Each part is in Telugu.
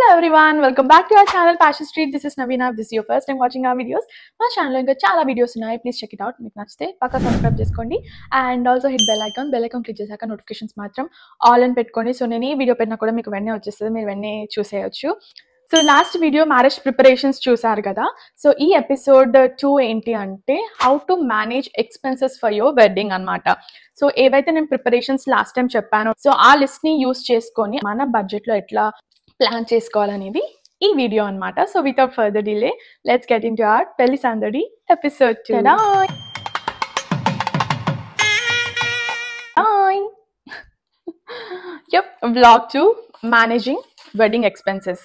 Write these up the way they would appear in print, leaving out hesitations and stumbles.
Hello everyone, welcome back to our channel Passion Street. This is Navina. If this is your first time watching our videos, మా ఛానల్లో ఇంకా చాలా వీడియోస్ ఉన్నాయి. Please check it out. మీకు నచ్చితే పక్కా సబ్స్క్రైబ్ చేసుకోండి and also hit bell icon click చేశాక నోటిఫికేషన్స్ మాత్రం ఆల్ అని పెట్టుకోండి. సో నేను ఈ వీడియో పెట్టినా కూడా మీకు వెంటనే వచ్చేస్తుంది, మీరు వెంటనే చూసేయచ్చు. So last video marriage preparations చూసారు కదా. సో ఈ ఎపిసోడ్ 2 ఏంటి అంటే how to manage expenses for your wedding అనమాట. సో ఏవైతే నేను ప్రిపరేషన్స్ లాస్ట్ టైం చెప్పానో సో ఆ లిస్ట్ ని యూస్ చేసుకొని మన బడ్జెట్ లో ఎట్లా ప్లాన్ చేసుకోవాలనేది ఈ వీడియో అన్నమాట. So without further delay let's get into our Pelli Sandadi episode 2. Vlog 2 managing wedding expenses.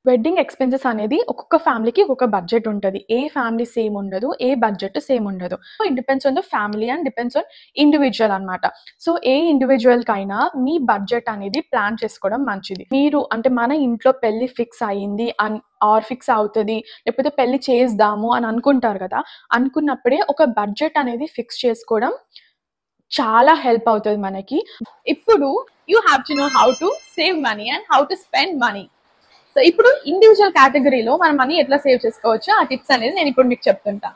Wedding expenses అనేది ఒక్కొక్క ఫ్యామిలీకి ఒక్కొక్క బడ్జెట్ ఉంటుంది. ఏ ఫ్యామిలీ సేమ్ ఉండదు, ఏ బడ్జెట్ సేమ్ ఉండదు. It depends on the family and depends on individual అనమాట. సో ఏ ఇండివిజువల్ కైనా మీ బడ్జెట్ అనేది ప్లాన్ చేసుకోవడం మంచిది. మీరు అంటే మన ఇంట్లో పెళ్లి ఫిక్స్ అయ్యింది ఆర్ ఫిక్స్ అవుతుంది, లేకపోతే పెళ్లి చేద్దాము అని అనుకుంటారు కదా, అనుకున్నప్పుడే ఒక బడ్జెట్ అనేది ఫిక్స్ చేసుకోవడం చాలా హెల్ప్ అవుతుంది మనకి. ఇప్పుడు you have to know how to save money and how to spend money. So ఇప్పుడు ఇండివిజువల్ కేటగిరీలో మన మనీ ఎట్లా సేవ్ చేసుకోవచ్చు ఆ టిప్స్ అనేది నేను ఇప్పుడు మీకు చెప్తుంటా.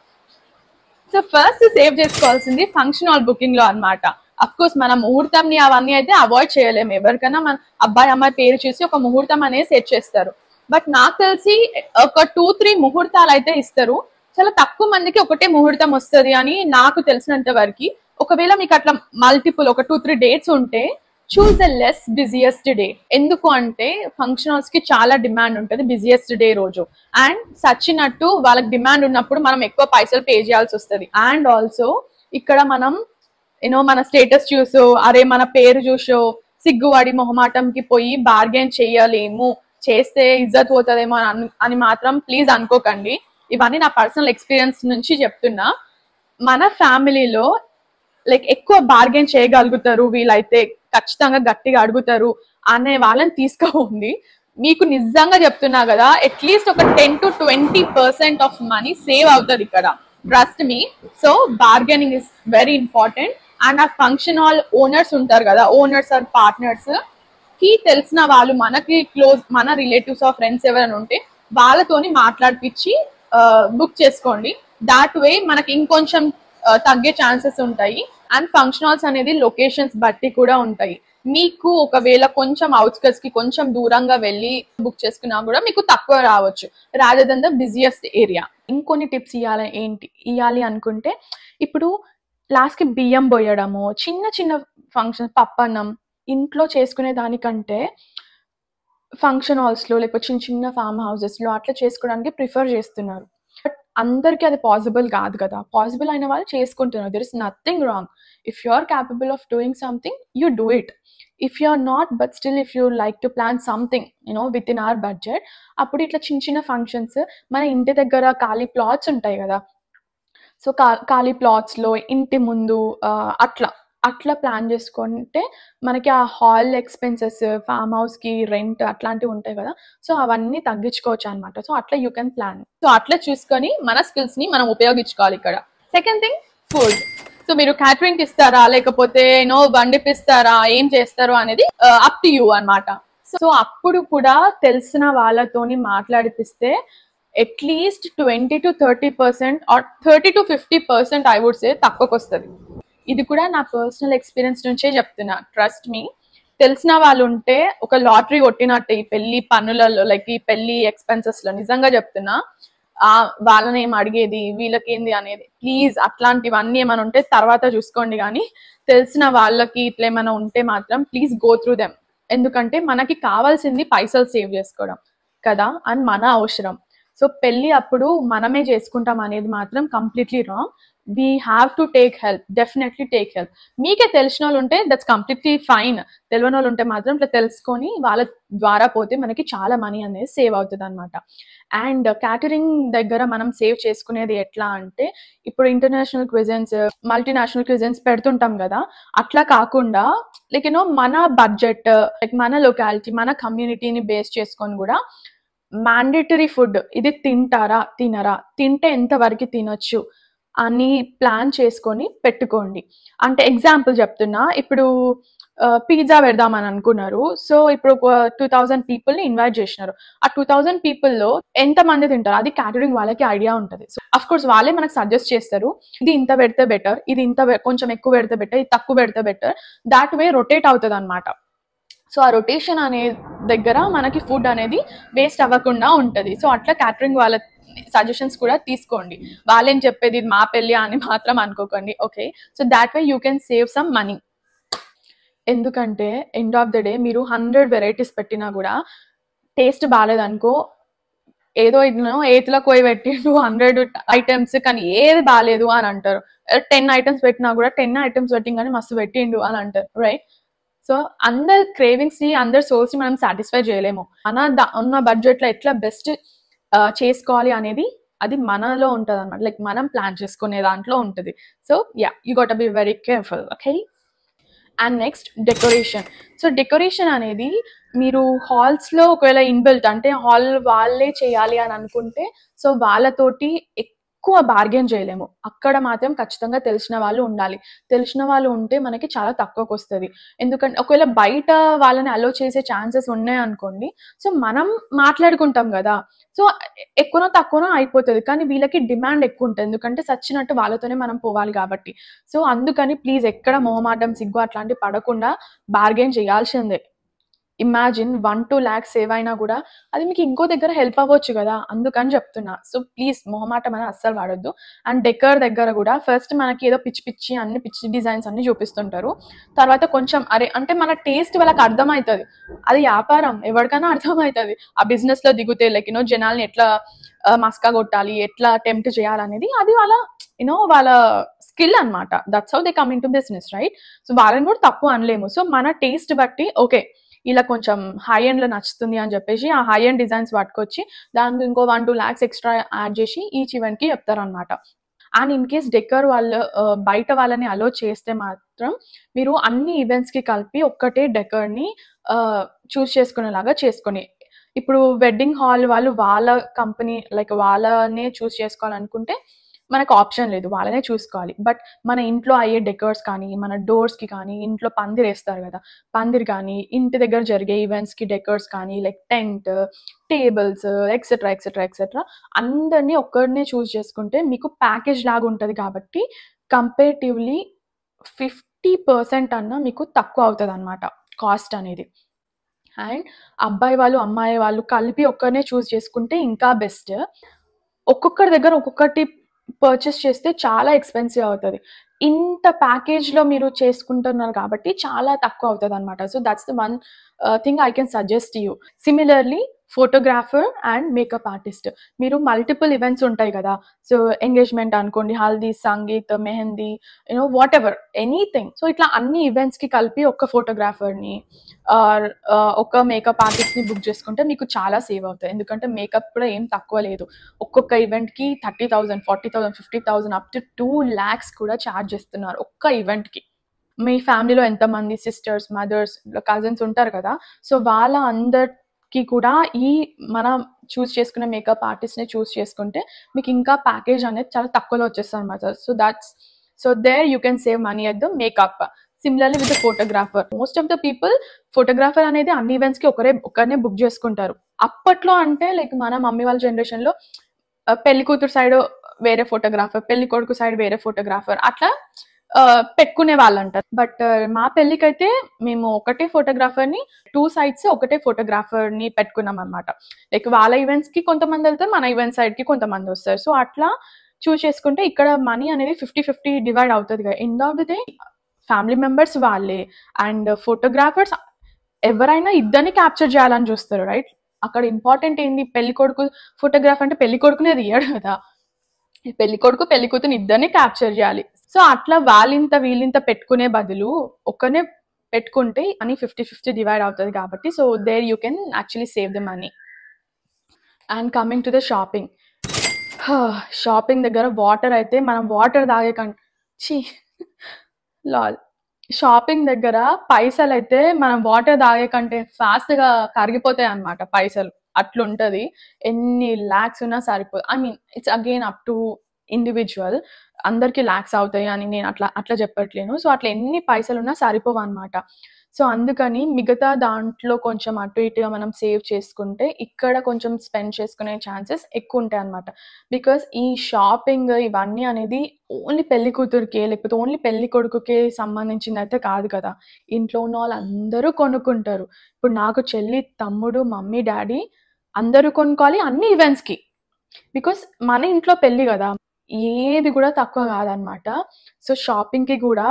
సో ఫస్ట్ సేవ్ చేసుకోవాల్సింది ఫంక్షన్ హాల్ బుకింగ్ లో అనమాట. అఫ్ కోర్స్ మనం ముహూర్తంని అవన్నీ అయితే అవాయిడ్ చేయలేము. ఎవరికైనా మన అబ్బాయి అమ్మాయి పేరు చూసి ఒక ముహూర్తం అనేది సెట్ చేస్తారు. బట్ నాకు తెలిసి ఒక 2-3 ముహూర్తాలు అయితే ఇస్తారు. చాలా తక్కువ మందికి ఒకటే ముహూర్తం వస్తుంది అని నాకు తెలిసినంత వరకు. ఒకవేళ మీకు అట్లా మల్టిపుల్ ఒక 2-3 డేట్స్ ఉంటే choose the less busiest day. ఎందుకు అంటే ఫంక్షన్ హాల్స్ కి చాలా డిమాండ్ ఉంటుంది బిజియెస్ట్ డే రోజు. అండ్ సచ్చినట్టు వాళ్ళకి డిమాండ్ ఉన్నప్పుడు మనం ఎక్కువ పైసలు పే చేయాల్సి వస్తుంది. అండ్ ఆల్సో ఇక్కడ మనం మన స్టేటస్ చూసో అరే మన పేరు చూసో సిగ్గువాడి మొహమాటంకి పోయి బార్గెన్ చేయలేము, చేస్తే ఇజ్జత్ పోతుందేమో అని మాత్రం ప్లీజ్ అనుకోకండి. ఇవన్నీ నా పర్సనల్ ఎక్స్పీరియన్స్ నుంచి చెప్తున్నా. మన ఫ్యామిలీలో ఎక్కువ బార్గెన్ చేయగలుగుతారు, వీళ్ళైతే ఖచ్చితంగా గట్టిగా అడుగుతారు అనే వాళ్ళని తీసుకోండి. మీకు నిజంగా చెప్తున్నా కదా, అట్లీస్ట్ ఒక 10-20% ఆఫ్ మనీ సేవ్ అవుతుంది ఇక్కడ, trust me. So bargaining is very important. And ఆ ఫంక్షన్ హాల్ ఓనర్స్ ఉంటారు కదా, ఓనర్స్ ఆర్ పార్ట్నర్స్ కి తెలిసిన వాళ్ళు మనకి క్లోజ్, మన రిలేటివ్స్ ఆర్ ఫ్రెండ్స్ ఎవరైనా ఉంటే వాళ్ళతోని మాట్లాడిపించి బుక్ చేసుకోండి. దాట్ వే మనకి ఇంకొంచెం తగ్గే ఛాన్సెస్ ఉంటాయి. అండ్ ఫంక్షన్ హాల్స్ అనేది లొకేషన్స్ బట్టి కూడా ఉంటాయి. మీకు ఒకవేళ కొంచెం అవుట్స్కట్స్ కి కొంచెం దూరంగా వెళ్ళి బుక్ చేసుకున్నా కూడా మీకు తక్కువ రావచ్చు rather than the busiest area. ఇంకొన్ని టిప్స్ ఇవ్వాలి అనుకుంటే ఇప్పుడు లాస్ట్ కి బియ్యం పోయడము, చిన్న చిన్న ఫంక్షన్ పప్పన్నం ఇంట్లో చేసుకునే దానికంటే ఫంక్షన్ హాల్స్ లో లేకపోతే చిన్న చిన్న ఫార్మ్ హౌసెస్ లో అట్లా చేసుకోవడానికి ప్రిఫర్ చేస్తున్నారు. బట్ అందరికీ అది పాసిబుల్ కాదు కదా. పాసిబుల్ అయిన వాళ్ళు చేసుకుంటున్నారు. There is nothing wrong. If you are capable of doing something you do it. If you are not but still if you like to plan something with in our budget, అప్పుడు ఇట్లా చిన్న చిన్న ఫంక్షన్స్ మన ఇంటి దగ్గర ఖాళీ ప్లాట్స్ ఉంటాయి కదా, సో ఖాళీ ప్లాట్స్ లో ఇంటి ముందు అట్లా ప్లాన్ చేసుకుంటే మనకి ఆ హాల్ ఎక్స్పెన్సెస్, ఫామ్ హౌస్ కి రెంట్ అట్లాంటివి ఉంటాయి కదా, సో అవన్నీ తగ్గించుకోవచ్చు అనమాట. సో అట్లా యూ కెన్ ప్లాన్. సో అట్లా చూసుకొని మన స్కిల్స్ ని మనం ఉపయోగించుకోవాలి ఇక్కడ. Second thing food. సో మీరు క్యాటరింగ్ ఇస్తారా లేకపోతే వండిపిస్తారా, ఏం చేస్తారు అనేది అప్ టు యూ అనమాట. సో అప్పుడు కూడా తెలిసిన వాళ్ళతోని మాట్లాడిపిస్తే at least 20-30% or 30-50% I would say తక్కువకి వస్తుంది. ఇది కూడా నా పర్సనల్ ఎక్స్పీరియన్స్ నుంచే చెప్తున్నా, ట్రస్ట్ మీ. తెలిసిన వాళ్ళు ఉంటే ఒక లాటరీ కొట్టినట్టు ఈ పెళ్లి పనులలో, ఈ పెళ్లి ఎక్స్పెన్సెస్ లో. నిజంగా చెప్తున్నా, వాళ్ళని ఏం అడిగేది వీళ్ళకి ఏంది అనేది ప్లీజ్ అట్లాంటివన్నీ ఏమైనా ఉంటే తర్వాత చూసుకోండి. కానీ తెలిసిన వాళ్ళకి ఇట్లా ఏమైనా ఉంటే మాత్రం ప్లీజ్ గో త్రూ దెమ్. ఎందుకంటే మనకి కావాల్సింది పైసలు సేవ్ చేసుకోవడం కదా అని మన అవసరం. సో పెళ్లి అప్పుడు మనమే చేసుకుంటాం అనేది మాత్రం completely wrong. We have to take help, definitely take help. మీకే తెలిసిన వాళ్ళు ఉంటే దట్స్ కంప్లీట్లీ ఫైన్. తెలియని వాళ్ళు ఉంటే మాత్రం ఇట్లా తెలుసుకొని వాళ్ళ ద్వారా పోతే మనకి చాలా మనీ అనేది సేవ్ అవుతుంది అనమాట. అండ్ క్యాటరింగ్ దగ్గర మనం సేవ్ చేసుకునేది ఎట్లా అంటే, ఇప్పుడు ఇంటర్నేషనల్ క్విజన్స్, మల్టీనేషనల్ క్విజన్స్ పెడుతుంటాం కదా, అట్లా కాకుండా మన బడ్జెట్, మన లొకాలిటీ, మన కమ్యూనిటీని బేస్ చేసుకొని కూడా మ్యాండేటరీ ఫుడ్ ఇది తింటారా తినరా, తింటే ఎంతవరకు తినొచ్చు అని ప్లాన్ చేసుకొని పెట్టుకోండి. అంటే ఎగ్జాంపుల్ చెప్తున్నా, ఇప్పుడు పిజ్జా పెడదామని అనుకున్నారు. సో ఇప్పుడు 2000 పీపుల్ని ఇన్వైట్ చేసినారు. ఆ 2000 పీపుల్లో ఎంత మంది తింటారు అది క్యాటరింగ్ వాళ్ళకి ఐడియా ఉంటుంది. సో అఫ్ కోర్స్ వాళ్ళే మనకు సజెస్ట్ చేస్తారు, ఇది ఇంత పెడితే బెటర్, ఇది ఇంత కొంచెం ఎక్కువ పెడితే బెటర్, ఇది తక్కువ పెడితే బెటర్. దాట్ వే రొటేట్ అవుతుంది అనమాట. సో ఆ రొటేషన్ అనే దగ్గర మనకి ఫుడ్ అనేది వేస్ట్ అవ్వకుండా ఉంటుంది. సో అట్లా క్యాటరింగ్ వాళ్ళ సజెషన్స్ కూడా తీసుకోండి. వాళ్ళేం చెప్పేది ఇది మా పెళ్ళి అని మాత్రం అనుకోకండి. Okay, so that way you can save some money. ఎందుకంటే ఎండ్ ఆఫ్ ద డే మీరు 100 వెరైటీస్ పెట్టినా కూడా టేస్ట్ బాగాలేదనుకో, ఏదో ఇదిలో ఏతిలో పోయి పెట్టిండు 100 ఐటమ్స్ కానీ ఏది బాగాలేదు అని అంటారు. 10 ఐటమ్స్ పెట్టినా కూడా 10 ఐటమ్స్ పెట్టింగ్ కానీ మస్తు పెట్టిండు అని అంటారు, రైట్? సో అందరి క్రేవింగ్స్ ని, అందరి సోల్స్ ని మనం సాటిస్ఫై చేయలేము. మన ఉన్న బడ్జెట్ లో ఎట్లా బెస్ట్ చేసుకోవాలి అనేది అది మనలో ఉంటుంది అనమాట. లైక్ మనం ప్లాన్ చేసుకునే దాంట్లో ఉంటుంది. So yeah, you got be very careful. Okay, and next decoration. So decoration అనేది మీరు హాల్స్లో ఒకవేళ ఇన్బిల్ట్ అంటే హాల్ వాళ్ళే చేయాలి అని అనుకుంటే సో వాళ్ళతోటి ఎక్కువ బార్గెన్ చేయలేము. అక్కడ మాత్రం ఖచ్చితంగా తెలిసిన వాళ్ళు ఉండాలి. తెలిసిన వాళ్ళు ఉంటే మనకి చాలా తక్కువకి వస్తుంది. ఎందుకంటే ఒకవేళ బయట వాళ్ళని అలో చేసే ఛాన్సెస్ ఉన్నాయి అనుకోండి, సో మనం మాట్లాడుకుంటాం కదా, సో ఎక్కువనో తక్కువనో అయిపోతుంది. కానీ వీళ్ళకి డిమాండ్ ఎక్కువ ఉంటుంది, ఎందుకంటే సచ్చినట్టు వాళ్ళతోనే మనం పోవాలి కాబట్టి. సో అందుకని ప్లీజ్ ఎక్కడ మొహమాటం, సిగ్గు అట్లాంటివి పడకుండా బార్గెన్ చేయాల్సిందే. ఇమాజిన్ 1-2 lakhs సేవ్ అయినా కూడా అది మీకు ఇంకో దగ్గర హెల్ప్ అవ్వచ్చు కదా, అందుకని చెప్తున్నా. సో ప్లీజ్ మొహమాటం అనేది అస్సలు వాడొద్దు. అండ్ డెకర్ దగ్గర కూడా ఫస్ట్ మనకి ఏదో పిచ్చి పిచ్చి అన్ని పిచ్చి డిజైన్స్ అన్ని చూపిస్తుంటారు. తర్వాత కొంచెం అరే అంటే మన టేస్ట్ వాళ్ళకి అర్థమవుతుంది. అది వ్యాపారం, ఎవరికైనా అర్థమవుతుంది ఆ బిజినెస్ లో దిగుతే. లైక్ యూనో జనాల్ని ఎట్లా మస్కా కొట్టాలి, ఎట్లా టెంప్ట్ చేయాలనేది అది వాళ్ళ వాళ్ళ స్కిల్ అనమాట. That's how they come in to business, right? So వాళ్ళని కూడా తక్కువ అనలేము. సో మన టేస్ట్ బట్టి ఓకే ఇలా కొంచెం హై ఎండ్ లో నచ్చుతుంది అని చెప్పేసి ఆ హై ఎండ్ డిజైన్స్ పట్టుకొచ్చి దానికి ఇంకో 1-2 lakhs ఎక్స్ట్రా యాడ్ చేసి ఈచ్ ఈవెంట్ కి చెప్తారనమాట. అండ్ ఇన్ కేస్ డెకర్ వాళ్ళు బయట వాళ్ళని అలో చేస్తే మాత్రం మీరు అన్ని ఈవెంట్స్ కి కలిపి ఒక్కటే డెకర్ ని చూస్ చేసుకునేలాగా చేసుకొని. ఇప్పుడు వెడ్డింగ్ హాల్ వాళ్ళు వాళ్ళ కంపెనీ లైక్ వాళ్ళనే చూస్ చేసుకోవాలనుకుంటే మనకు ఆప్షన్ లేదు, వాళ్ళనే చూసుకోవాలి. బట్ మన ఇంట్లో అయ్యే డెకర్స్ కానీ, మన డోర్స్ కి కానీ, ఇంట్లో పందిరి వేస్తారు కదా, పందిరి కానీ, ఇంటి దగ్గర జరిగే ఈవెంట్స్ కి డెకర్స్ కానీ, like tent, tables etcetera etcetera etcetera అందరినీ ఒక్కడినే చూస్ చేసుకుంటే మీకు ప్యాకేజ్ లాగా ఉంటుంది. కాబట్టి కంపేరిటివ్లీ 50% అన్న మీకు తక్కువ అవుతుంది అనమాట కాస్ట్ అనేది. అండ్ అబ్బాయి వాళ్ళు అమ్మాయి వాళ్ళు కలిపి ఒక్కరినే చూస్ చేసుకుంటే ఇంకా బెస్ట్. ఒక్కొక్కరి దగ్గర ఒక్కొక్కటి పర్చేస్ చేస్తే చాలా ఎక్స్పెన్సివ్ అవుతుంది. ఇంత ప్యాకేజ్లో మీరు చేసుకుంటున్నారు కాబట్టి చాలా తక్కువ అవుతుంది అనమాట. So that's the one thing I can suggest you. Similarly photographer and makeup artist, మీరు మల్టిపుల్ ఈవెంట్స్ ఉంటాయి కదా. సో ఎంగేజ్మెంట్ అనుకోండి, haldi, sangeet, mehndi, what ever anything. So ఇట్లా అన్ని ఈవెంట్స్కి కలిపి ఒక ఫోటోగ్రాఫర్ని ఒక మేకప్ ఆర్టిస్ట్ని బుక్ చేసుకుంటే మీకు చాలా సేవ్ అవుతుంది. ఎందుకంటే మేకప్ కూడా ఏం తక్కువ లేదు. ఒక్కొక్క ఈవెంట్కి 30,000, 40,000, 50,000 అప్ టు 2 lakhs కూడా ఛార్జ్ చేస్తున్నారు ఒక్క ఈవెంట్కి. మీ ఫ్యామిలీలో ఎంతమంది సిస్టర్స్, మదర్స్, కజిన్స్ ఉంటారు కదా, సో వాళ్ళ అందరికి కూడా ఈ మనం చూస్ చేసుకునే మేకప్ ఆర్టిస్ట్ని చూస్ చేసుకుంటే మీకు ఇంకా ప్యాకేజ్ అనేది చాలా తక్కువలో వచ్చేస్తుంది అనమాట. So there you can save money at the makeup. Similarly with photographer, most of the people photographer అనేది అన్ని ఈవెంట్స్కి ఒకరినే బుక్ చేసుకుంటారు. అప్పట్లో అంటే లైక్ మన మమ్మీ వాళ్ళ జనరేషన్లో పెళ్లి కూతురు సైడ్ వేరే ఫోటోగ్రాఫర్, పెళ్లి కొడుకు సైడ్ వేరే ఫోటోగ్రాఫర్ అట్లా పెట్టుకునే వాళ్ళు అంటారు. బట్ మా పెళ్ళికైతే మేము ఒకటే ఫోటోగ్రాఫర్ని 2 sides ఒకటే ఫోటోగ్రాఫర్ని పెట్టుకున్నాం అనమాట. లైక్ వాళ్ళ ఈవెంట్స్కి కొంతమంది వెళ్తారు, మన ఈవెంట్ సైడ్కి కొంతమంది వస్తారు. సో అట్లా చూస్ చేసుకుంటే ఇక్కడ మనీ అనేది 50-50 డివైడ్ అవుతుంది కదా. End of the day family members వాళ్ళే అండ్ ఫోటోగ్రాఫర్స్ ఎవరైనా ఇద్దరిని క్యాప్చర్ చేయాలని చూస్తారు, రైట్? అక్కడ ఇంపార్టెంట్ ఏంది, పెళ్లి కొడుకు ఫోటోగ్రాఫ్ అంటే పెళ్లి కొడుకునే తీయడు కదా, పెళ్లి కొడుకు పెళ్లి కూతురు ఇద్దరిని క్యాప్చర్ చేయాలి. సో అట్లా వాళ్ళింత వీళ్ళింత పెట్టుకునే బదులు ఒక్కనే పెట్టుకుంటే అని 50-50 డివైడ్ అవుతుంది కాబట్టి. So there you can actually save the money. And coming to the shopping, shopping దగ్గర వాటర్ అయితే మనం వాటర్ తాగే లాల్ షాపింగ్ దగ్గర పైసలు అయితే మనం వాటర్ తాగే కంటే ఫాస్ట్గా కరిగిపోతాయి అన్నమాట పైసలు. అట్లుంటది, ఎన్ని ల్యాక్స్ ఉన్నా సరిపోదు. I mean it's again up to individual, అందరికి ల్యాక్స్ అవుతాయి అని నేను అట్లా చెప్పట్లేను. సో అట్లా ఎన్ని పైసలు ఉన్నా సరిపోవు అనమాట. సో అందుకని మిగతా దాంట్లో కొంచెం అటు ఇటుగా మనం సేవ్ చేసుకుంటే ఇక్కడ కొంచెం స్పెండ్ చేసుకునే ఛాన్సెస్ ఎక్కువ ఉంటాయి అన్నమాట. బికాస్ ఈ షాపింగ్ ఇవన్నీ అనేది ఓన్లీ పెళ్లి కూతురికే లేకపోతే ఓన్లీ పెళ్లి కొడుకుకే సంబంధించింది అయితే కాదు కదా. ఇంట్లో ఉన్న వాళ్ళందరూ కొనుక్కుంటారు. ఇప్పుడు నాకు చెల్లి, తమ్ముడు, మమ్మీ, డాడీ అందరూ కొనుక్కోవాలి అన్ని ఈవెంట్స్కి. బికాస్ మన ఇంట్లో పెళ్లి కదా, ఏది కూడా తక్కువ కాదనమాట. సో షాపింగ్కి కూడా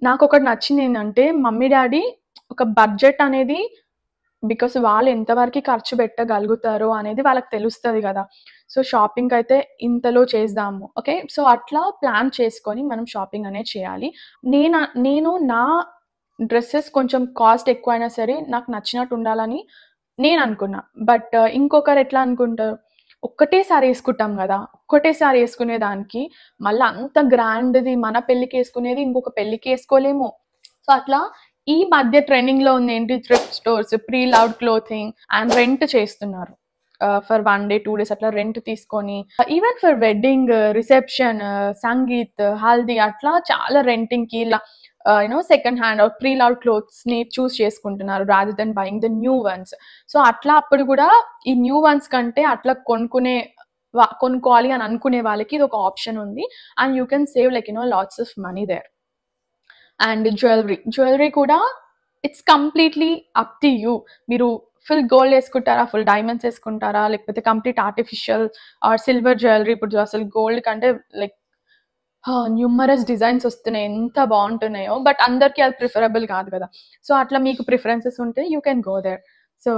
నాకు ఒకటి నచ్చింది ఏంటంటే మమ్మీ డాడీ ఒక బడ్జెట్ అనేది, బికాస్ వాళ్ళు ఎంతవరకు ఖర్చు పెట్టగలుగుతారో అనేది వాళ్ళకి తెలుస్తుంది కదా. సో షాపింగ్ అయితే ఇంతలో చేద్దాము, ఓకే. సో అట్లా ప్లాన్ చేసుకొని మనం షాపింగ్ అనేది చేయాలి. నేను నా డ్రెస్సెస్ కొంచెం కాస్ట్ ఎక్కువైనా సరే నాకు నచ్చినట్టు ఉండాలని నేను అనుకున్నా. బట్ ఇంకొకరు ఎట్లా అనుకుంటారు, ఒక్కటేసారి వేసుకుంటాం కదా, ఒక్కటేసారి వేసుకునే దానికి మళ్ళీ అంత గ్రాండ్ది మన పెళ్ళికి వేసుకునేది ఇంకొక పెళ్ళికి వేసుకోలేము. సో అట్లా ఈ మధ్య ట్రెండింగ్ లో ఉంది ఏంటి, thrift stores, pre loved clothing and rent చేస్తున్నారు. ఫర్ 1 day 2 days అట్లా రెంట్ తీసుకొని, even for wedding, reception, sangeet, haldi అట్లా చాలా రెంటింగ్ కి ఇలా second hand or pre loved clothes ని చూస్ చేసుకుంటున్నారు rather than buying the new ones. So అట్లా అప్పుడు కూడా ఈ న్యూ వన్స్ కంటే అట్లా కొనుక్కోవాలి అని అనుకునే వాళ్ళకి ఇది ఒక ఆప్షన్ ఉంది. And you can save like lots of money there. And jewellery కూడా it's completely up to you. మీరు ఫుల్ గోల్డ్ వేసుకుంటారా, ఫుల్ డైమండ్స్ వేసుకుంటారా, లేకపోతే complete artificial or silver jewellery. ఇప్పుడు అసలు గోల్డ్ కంటే లైక్ న్యూమరస్ డిజైన్స్ వస్తున్నాయి, ఎంత బాగుంటున్నాయో. బట్ అందరికీ అది ప్రిఫరబుల్ కాదు కదా. సో అట్లా మీకు ప్రిఫరెన్సెస్ ఉంటే you can go there. So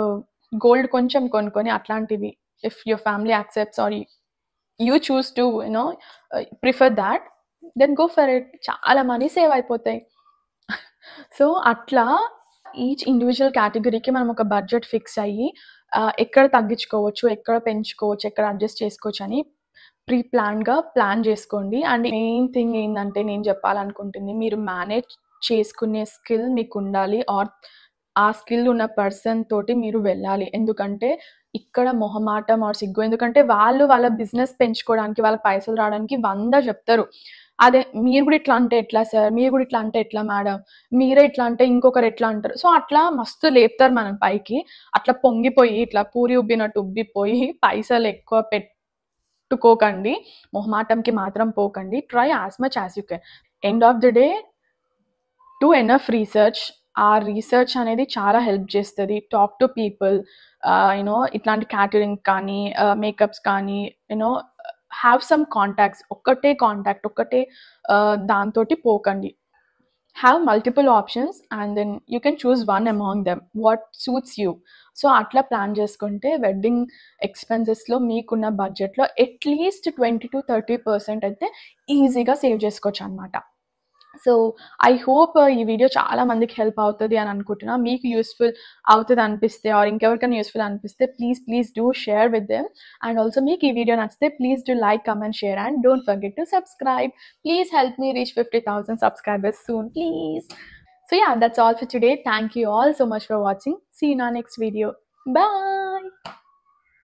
gold కొంచెం కొనుక్కొని అట్లాంటివి, if your family accepts or you choose to prefer that, then go for it. చాలా మనీ సేవ్ అయిపోతాయి. సో అట్లా ఈచ్ ఇండివిజువల్ కేటగిరీకి మనం ఒక బడ్జెట్ ఫిక్స్ అయ్యి ఎక్కడ తగ్గించుకోవచ్చు, ఎక్కడ పెంచుకోవచ్చు, ఎక్కడ అడ్జస్ట్ చేసుకోవచ్చు అని ప్లాన్ చేసుకోండి. అండ్ మెయిన్ థింగ్ ఏంటంటే నేను చెప్పాలనుకుంటుంది, మీరు మేనేజ్ చేసుకునే స్కిల్ మీకు ఉండాలి, ఆర్ ఆ స్కిల్ ఉన్న పర్సన్ తోటి మీరు వెళ్ళాలి. ఎందుకంటే ఇక్కడ మొహమాటం ఆర్ సిగ్గు, ఎందుకంటే వాళ్ళ బిజినెస్ పెంచుకోవడానికి, వాళ్ళ పైసలు రావడానికి 100 చెప్తారు. అదే మీరు కూడా ఇట్లా అంటే ఎట్లా సార్, మీరు కూడా ఇట్లా అంటే ఎట్లా మేడం, మీరే ఇట్లా అంటే ఇంకొకరు ఎట్లా అంటారు. సో అట్లా మస్తు లేపుతారు మనం పైకి. అట్లా పొంగిపోయి ఇట్లా పూరి ఉబ్బినట్టు ఉబ్బిపోయి పైసలు ఎక్కువ పెట్టుకోకండి, మొహమాటంకి మాత్రం పోకండి. Try as much as you can. End of the day do enough research. ఆ రీసెర్చ్ అనేది చాలా హెల్ప్ చేస్తుంది. టాక్ టు పీపుల్, ఇట్లాంటి క్యాటరింగ్ కానీ, మేకప్స్ కానీ, హ్యావ్ సమ్ కాంటాక్ట్స్. ఒక్కటే దాంతో పోకండి. Have multiple options and then you can choose one among them what suits you. So అట్లా ప్లాన్ చేసుకుంటే వెడ్డింగ్ ఎక్స్పెన్సెస్లో మీకున్న బడ్జెట్లో అట్లీస్ట్ 20-30% అయితే ఈజీగా సేవ్ చేసుకోవచ్చు అనమాట. సో ఐ హోప్ ఈ వీడియో చాలా మందికి హెల్ప్ అవుతుంది అని అనుకుంటున్నా. మీకు యూస్ఫుల్ అవుతుంది అనిపిస్తే ఆర్ ఇంకెవరికైనా యూస్ఫుల్ అనిపిస్తే please do share with them. And also మీకు ఈ వీడియో నచ్చితే please do like, comment, share and don't forget to subscribe. Please help me reach 50,000 subscribers soon, please. So yeah, that's all for today. Thank you all so much for watching. See you in our next video. Bye.